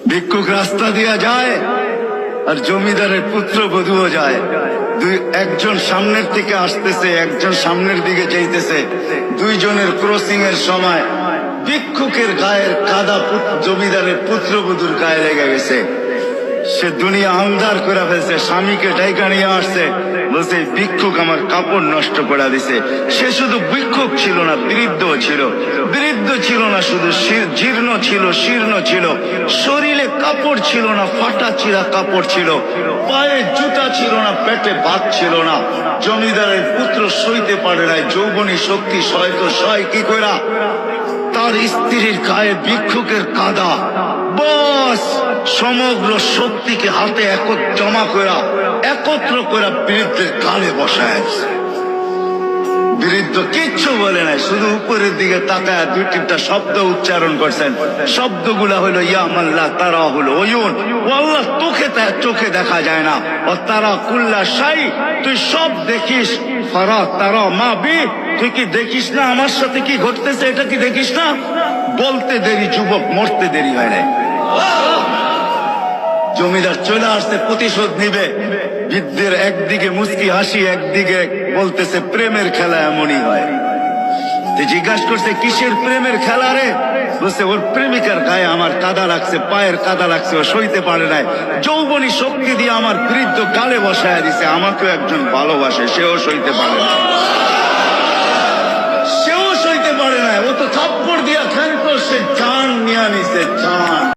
ভিক্ষুক রাস্তা দিয়া যায় আর জমিদারের পুত্রবধূও যায়। একজন সামনের থেকে আসতেছে, একজন সামনের দিকে যাইতেছে। দুইজনের ক্রসিং এর সময় ভিক্ষুকের গায়ের কাদা জমিদারের পুত্রবধূর গায়ে লেগে গেছে। সে দুনিয়া আন্ধার করে ফেলছে, স্বামীকে ডাইকা নিয়ে আসছে, বলছে ভিক্ষুক আমার কাপড় নষ্ট করে দিছে। সে শুধু ভিক্ষুক ছিল না, বৃদ্ধ ছিল। বৃদ্ধ ছিল না শুধু, জীর্ণ ছিল, শীর্ণ ছিল, শরীরে কাপড় ছিল না, ফাটা চিরা কাপড় ছিল, পায়ে জুতা ছিল না, পেটে ভাত ছিল না। জমিদারের পুত্র সইতে পারে নাই, যৌবনী শক্তি সয় কি কইরা তার স্ত্রীর গায়ে ভিক্ষুকের কাদা, বস সমগ্র শক্তিকে হাতে একত্র করে বৃদ্ধের গালে বসায়। বৃদ্ধ কিচ্ছু বলে নাই, শুধু উপরের দিকে তাকায় দুই তিনটা শব্দ উচ্চারণ করছেন। শব্দগুলা হলো ইয়া মাল্লাহ তারা হলো ওয়ুন, ও আল্লাহ চোখে দেখা যায় না। ও তারা কুল্লা শাই, তুই সব দেখিস। ফারা তারা মা বি, তুই কি দেখিস না আমার সাথে কি ঘটতেছে? এটা কি দেখিস না? বলতে দেরি যুবক, মরতে দেরি হয় নাই। জমিদার চলে আসছে, প্রতিশোধ নিবে। বৃদ্ধের একদিকে মুস্কি হাসি, একদিকে বলতেছে প্রেমের খেলা এমনই হয়। জিজ্ঞাসা করছে কিসের প্রেমের খেলা রে? বলছে ওর প্রেমিকার গায়ে আমার কাদা লাগছে, পায়ের কাদা লাগছে, ও সইতে পারে নাই। যৌবনী শক্তি দিয়ে আমার বৃদ্ধ গালে বসায় দিছে। আমাকেও একজন ভালোবাসে, সেও সইতে পারে না, সেও সইতে পারে না। ও তো থাপ্পড় দিয়া খ্যান করছে, জান নিয়ে নিছে, জান।